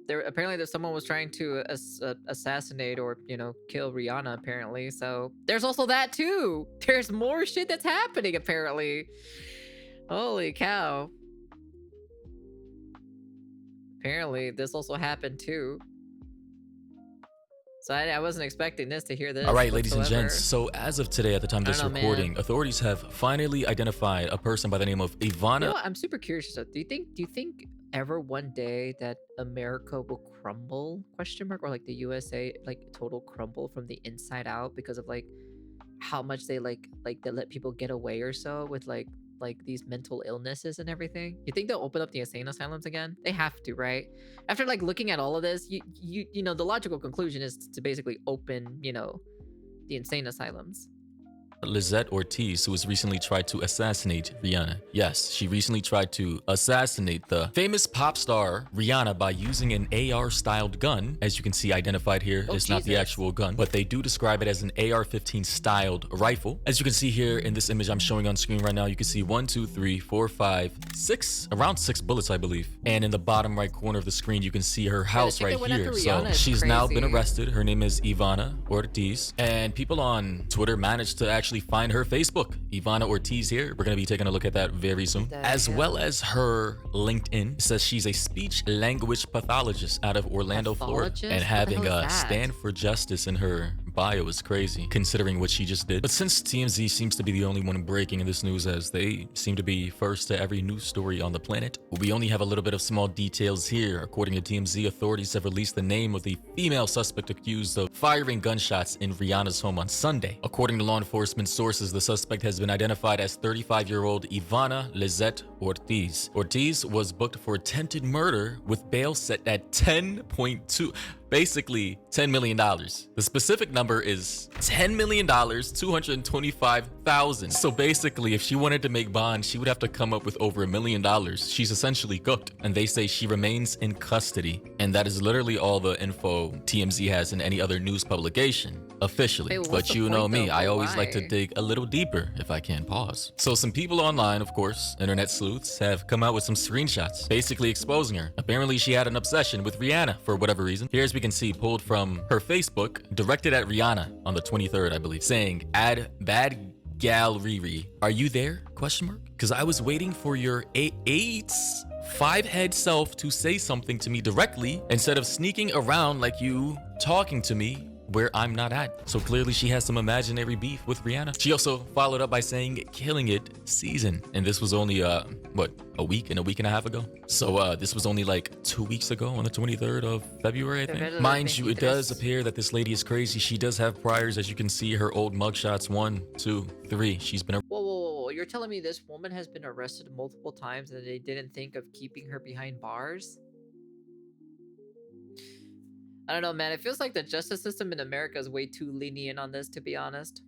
there's someone was trying to assassinate or kill Rihanna apparently. So there's also that too. There's more shit that's happening apparently. Holy cow. Apparently this also happened too. So I wasn't expecting to hear this. All right, ladies and whatsoever. gents. So as of today, at the time of this recording, authorities have finally identified a person by the name of Ivana. I'm super curious. Do you think ever one day that America will crumble? Question mark, or like the USA like total crumble from the inside out because of like how much they like they let people get away or so with like these mental illnesses and everything. You think they'll open up the insane asylums again? They have to, right? After like looking at all of this, you know the logical conclusion is to basically open the insane asylums. Lizette Ortiz, who has recently tried to assassinate Rihanna. Yes, she recently tried to assassinate the famous pop star Rihanna by using an AR-styled gun. As you can see identified here, it's not the actual gun, but they do describe it as an AR-15 styled rifle. As you can see here in this image I'm showing on screen right now, you can see 1, 2, 3, 4, 5, 6, around 6 bullets, I believe. And in the bottom right corner of the screen, you can see her house right here. So she's now been arrested. Her name is Ivana Ortiz, and people on Twitter managed to actually find her Facebook. Ivana Ortiz here. We're going to be taking a look at that very soon. As well as her LinkedIn. It says she's a speech language pathologist out of Orlando, Florida. And having a stand for justice in her bio is crazy, considering what she just did. But since TMZ seems to be the only one breaking this news, as they seem to be first to every news story on the planet, we only have a little bit of small details here. According to TMZ, authorities have released the name of the female suspect accused of firing gunshots in Rihanna's home on Sunday. According to law enforcement sources, the suspect has been identified as 35-year-old Ivana Lizette Ortiz. Ortiz was booked for attempted murder with bail set at 10.2, basically $10 million. The specific number is $10 million, $225,000. So basically, if she wanted to make bond, she would have to come up with over $1 million. She's essentially cooked, and they say she remains in custody. And that is literally all the info TMZ has in any other news publication officially. But you know me, I always like to dig a little deeper if I can pause. So some people online, of course, internet sleuths, have come out with some screenshots basically exposing her. Apparently she had an obsession with Rihanna for whatever reason. Here, as we can see, pulled from her Facebook, directed at Rihanna on the 23rd, I believe, saying, "Add bad gal Riri. Are you there? Question mark. Because I was waiting for your eight's five-head self to say something to me directly instead of sneaking around like you talking to me where I'm not at." So clearly she has some imaginary beef with Rihanna. She also followed up by saying, "Killing it season." And this was only, what, a week and a half ago? So this was only like 2 weeks ago on the 23rd of February, I think. Mind you, it does appear that this lady is crazy. She does have priors, as you can see, her old mugshots, 1, 2, 3. She's been... Whoa. You're telling me this woman has been arrested multiple times and they didn't think of keeping her behind bars? I don't know, man. It feels like the justice system in America is way too lenient on this, to be honest.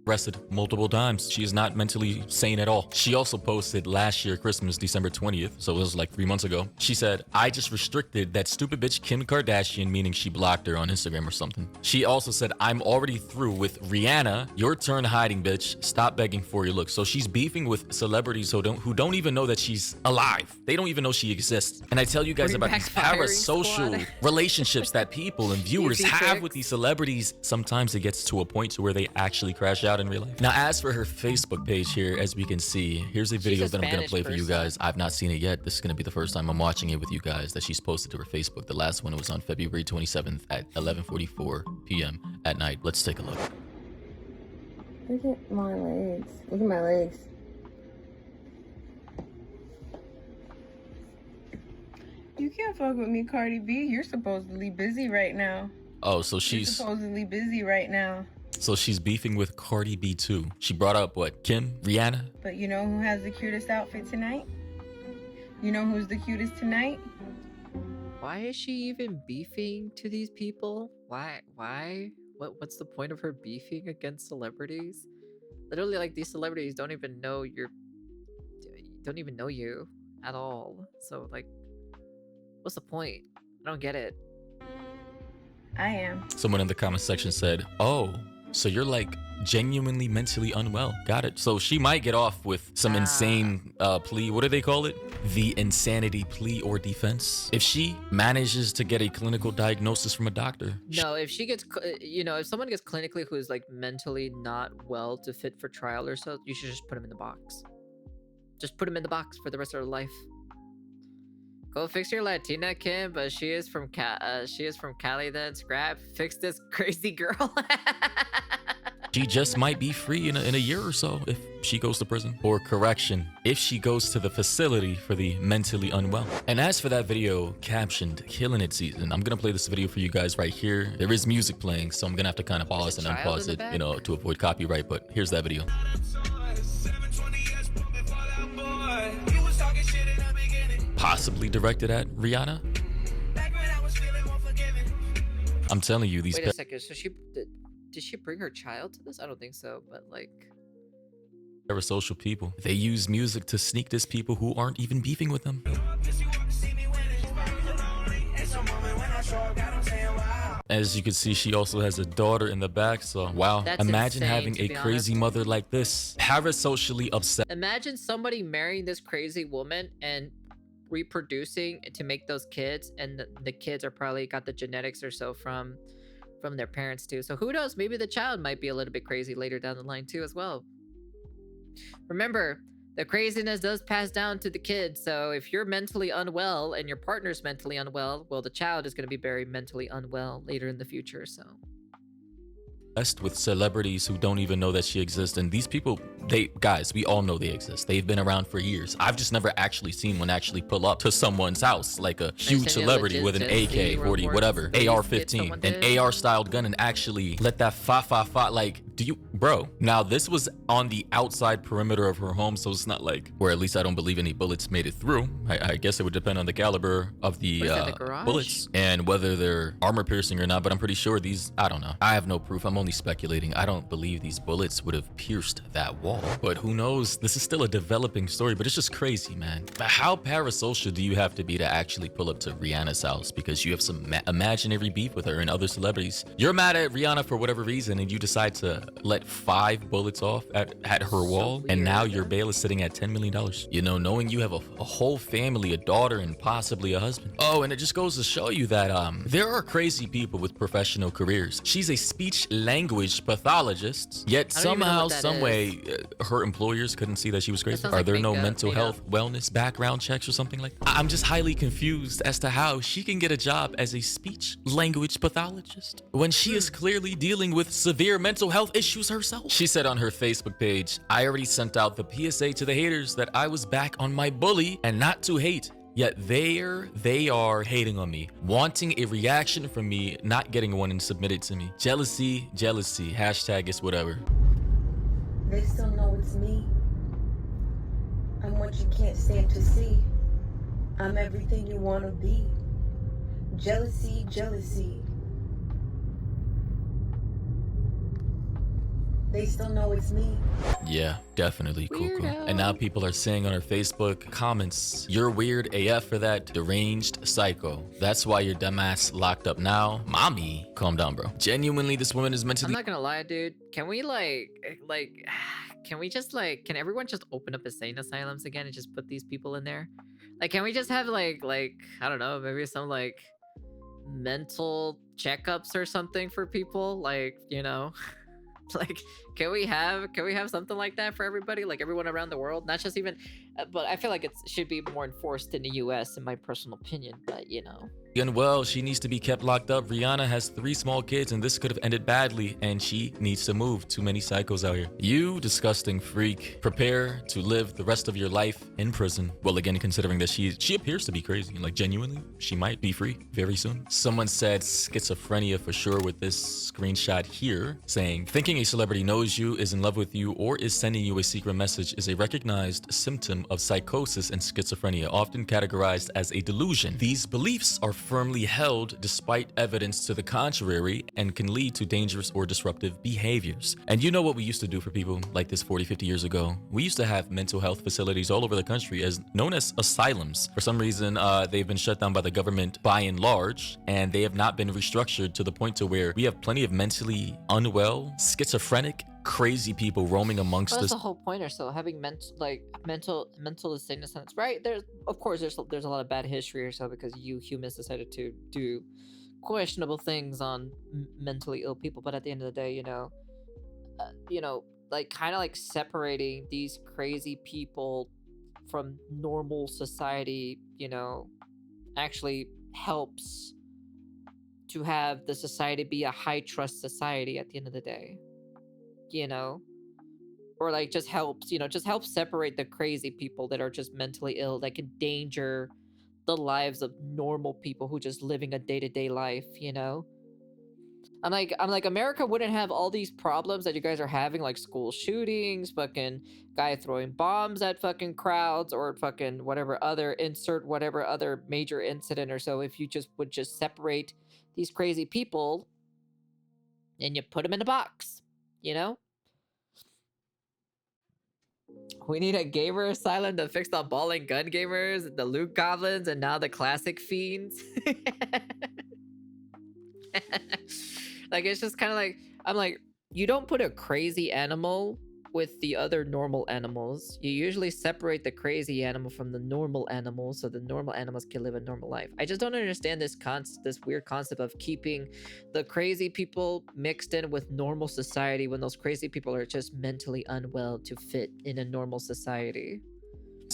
Arrested multiple times. She is not mentally sane at all. She also posted last year, Christmas, December 20th, so it was like 3 months ago. She said, "I just restricted that stupid bitch Kim Kardashian," meaning she blocked her on Instagram or something. She also said, "I'm already through with Rihanna. Your turn hiding, bitch. Stop begging for your look." So she's beefing with celebrities who don't even know that she's alive. They don't even know she exists. And I tell you guys about these parasocial relationships that people and viewers have with these celebrities. Sometimes it gets to a point to where they actually crash out in real life. Now, as for her Facebook page here, as we can see, here's a video that I'm going to play for you guys. I've not seen it yet. This is going to be the first time I'm watching it with you guys that she's posted to her Facebook. The last one was on February 27th at 11:44 p.m. at night. Let's take a look. Look at my legs. Look at my legs. You can't fuck with me, Cardi B. You're supposedly busy right now. Oh, so she's supposedly busy right now. So she's beefing with Cardi B too. She brought up what? Kim? Rihanna? But you know who has the cutest outfit tonight? You know who's the cutest tonight? Why is she even beefing to these people? Why? What's the point of her beefing against celebrities? Literally, like, these celebrities don't even know you at all. So, like, what's the point? I don't get it. I am. Someone in the comment section said, "Oh, So you're like genuinely mentally unwell. Got it. So she might get off with some insane plea. What do they call it? The insanity plea or defense. If she manages to get a clinical diagnosis from a doctor. No, if she gets, you know, if someone gets clinically who's like mentally not well to fit for trial or so, you should just put them in the box. Just put them in the box for the rest of their life. Go fix your Latina, Kim, but she is from Cali then. Scrap, fix this crazy girl. She just might be free in a year or so if she goes to prison. Or correction, if she goes to the facility for the mentally unwell. And as for that video captioned Killing It Season, I'm gonna play this video for you guys right here. There is music playing, so I'm gonna have to kind of pause and unpause it, you know, to avoid copyright, but here's that video. Possibly directed at Rihanna. I'm telling you, these. Wait a second. So did she bring her child to this? I don't think so, but like. Parasocial people. They use music to sneak diss people who aren't even beefing with them. As you can see, she also has a daughter in the back, so wow. That's imagine insane, having a crazy mother like this. Parasocially upset. Imagine somebody marrying this crazy woman and reproducing to make those kids, and the kids are probably got the genetics or so from their parents too. So who knows, maybe the child might be a little bit crazy later down the line too as well. Remember, the craziness does pass down to the kids. So if you're mentally unwell and your partner's mentally unwell, well, the child is going to be very mentally unwell later in the future. So with celebrities who don't even know that she exists, and these people, guys, we all know they exist. They've been around for years. I've just never actually seen one actually pull up to someone's house, like a huge celebrity with an AK-40, whatever, AR-15, an AR-styled gun, and actually let that fa, like, do you, bro? Now this was on the outside perimeter of her home, so it's not like, or at least I don't believe any bullets made it through. I guess it would depend on the caliber of the bullets and whether they're armor piercing or not, but I'm pretty sure these, I don't know. I have no proof. I'm only speculating. I don't believe these bullets would have pierced that wall, but who knows? This is still a developing story, but it's just crazy, man. But how parasocial do you have to be to actually pull up to Rihanna's house because you have some imaginary beef with her and other celebrities? You're mad at Rihanna for whatever reason, and you decide to let 5 bullets off at her wall, and now your bail is sitting at $10 million. You know, knowing you have a whole family, a daughter, and possibly a husband. Oh, and it just goes to show you that there are crazy people with professional careers. She's a speech language pathologist, yet somehow, some way, her employers couldn't see that she was crazy. Are there no mental health, wellness background checks or something like that? I'm just highly confused as to how she can get a job as a speech language pathologist when she is clearly dealing with severe mental health issues herself. She said on her Facebook page, "I already sent out the PSA to the haters that I was back on my bully and not to hate. Yet they are hating on me, wanting a reaction from me, not getting one and submitted to me. Jealousy, hashtag it's whatever." They still know it's me. I'm what you can't stand to see. I'm everything you want to be. Jealousy. They still know it's me. Yeah, definitely cool. And now people are saying on her Facebook comments, "You're weird AF for that deranged psycho. That's why your dumbass locked up now." Mommy, calm down, bro. Genuinely, this woman is mentally. I'm not gonna lie, dude. Can we can we just can everyone just open up insane asylums again and just put these people in there? Like, can we just have like I don't know, maybe some like mental checkups or something for people, like, you know? Like, can we have something like that for everybody, like everyone around the world, not just even but I feel like it should be more enforced in the US in my personal opinion, but you know. And well, she needs to be kept locked up. Rihanna has 3 small kids and this could have ended badly, and she needs to move. Too many psychos out here. You disgusting freak. Prepare to live the rest of your life in prison. Well, again, considering that she appears to be crazy, like genuinely, she might be free very soon. Someone said schizophrenia for sure with this screenshot here, saying, "Thinking a celebrity knows knows you, is in love with you, or is sending you a secret message is a recognized symptom of psychosis and schizophrenia, often categorized as a delusion. These beliefs are firmly held despite evidence to the contrary and can lead to dangerous or disruptive behaviors. And you know what we used to do for people like this 40, 50 years ago? We used to have mental health facilities all over the country as known as asylums. For some reason, they've been shut down by the government by and large, and they have not been restructured to the point to where we have plenty of mentally unwell, schizophrenic, crazy people roaming amongst Well, that's us. the whole point, or so having mental illness, right? There's, of course, there's a lot of bad history or so because you humans decided to do questionable things on mentally ill people. But at the end of the day, like kind of like separating these crazy people from normal society, actually helps to have the society be a high trust society at the end of the day, you know? Or like just helps separate the crazy people that are just mentally ill that can endanger the lives of normal people who just living a day-to-day life. I'm like America wouldn't have all these problems that you guys are having, like school shootings, fucking guy throwing bombs at fucking crowds, or fucking whatever other major incident or so, if you just would just separate these crazy people and you put them in a box, you know? We need a gamer asylum to fix the ball and gun gamers, the loot goblins, and now the classic fiends. Like, it's just kind of like, I'm like, you don't put a crazy animal with the other normal animals. You usually separate the crazy animal from the normal animals so the normal animals can live a normal life. I just don't understand this weird concept of keeping the crazy people mixed in with normal society when those crazy people are just mentally unwell to fit in a normal society.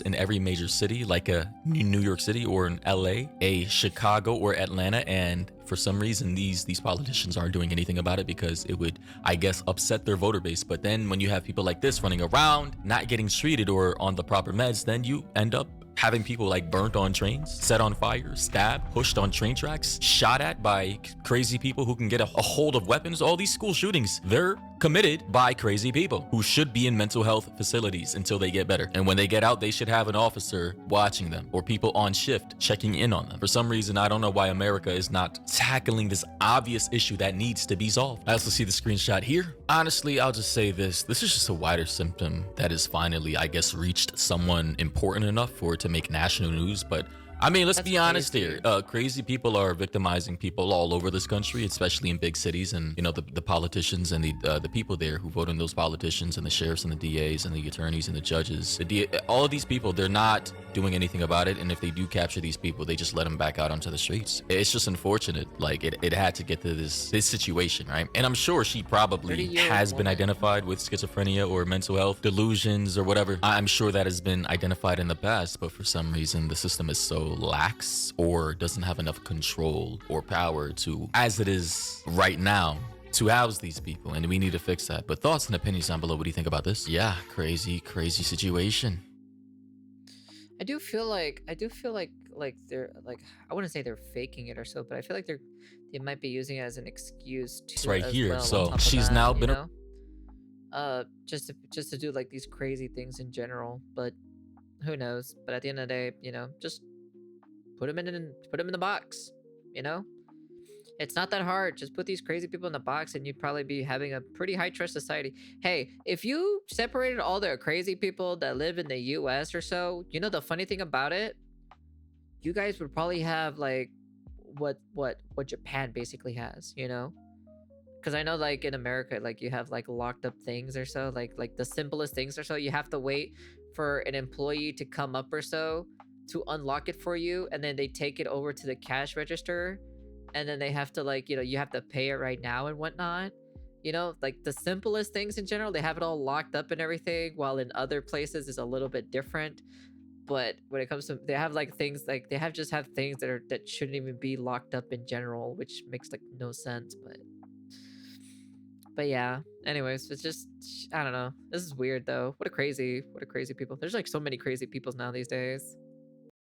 In every major city, like a New York City or an LA, a Chicago or Atlanta, and for some reason these politicians aren't doing anything about it because it would, I guess, upset their voter base. But then when you have people like this running around, not getting treated or on the proper meds, then you end up having people like burnt on trains, set on fire, stabbed, pushed on train tracks, shot at by crazy people who can get a hold of weapons. All these school shootings, they're committed by crazy people who should be in mental health facilities until they get better. And when they get out, they should have an officer watching them or people on shift checking in on them. For some reason, I don't know why America is not tackling this obvious issue that needs to be solved. I also see the screenshot here. Honestly, I'll just say this. This is just a wider symptom that has finally, I guess, reached someone important enough for it to make national news. But I mean, let's be honest here. Crazy people are victimizing people all over this country, especially in big cities. And, the politicians and the people there who vote in those politicians and the sheriffs and the DAs and the attorneys and the judges, all of these people, they're not doing anything about it. And if they do capture these people, they just let them back out onto the streets. It's just unfortunate. Like, it had to get to this situation, right? And I'm sure she probably has been identified with schizophrenia or mental health delusions or whatever. I'm sure that has been identified in the past, but for some reason, the system is so lax or doesn't have enough control or power to, as it is right now, to house these people, and we need to fix that. But thoughts and opinions down below. What do you think about this? Yeah, crazy situation. I do feel like they're like, I wouldn't say they're faking it or so, but I feel like they might be using it as an excuse to. It's right as here. well, So she's now been just to do like these crazy things in general, but who knows? But at the end of the day, just put them in the box. It's not that hard. Just put these crazy people in the box and you'd probably be having a pretty high trust society. Hey, if you separated all the crazy people that live in the US or so, the funny thing about it, you guys would probably have like what Japan basically has, because I know like in America, like you have like locked up things or so, like the simplest things or so, you have to wait for an employee to come up or so to unlock it for you, and then they take it over to the cash register, and then they have to like, you have to pay it right now and whatnot. Like the simplest things in general, they have it all locked up and everything, while in other places it's a little bit different. But when it comes to, they have like things like they have things that shouldn't even be locked up in general, which makes like no sense. But yeah, anyways, it's just, I don't know, this is weird though. What a crazy people. There's like so many crazy people now these days.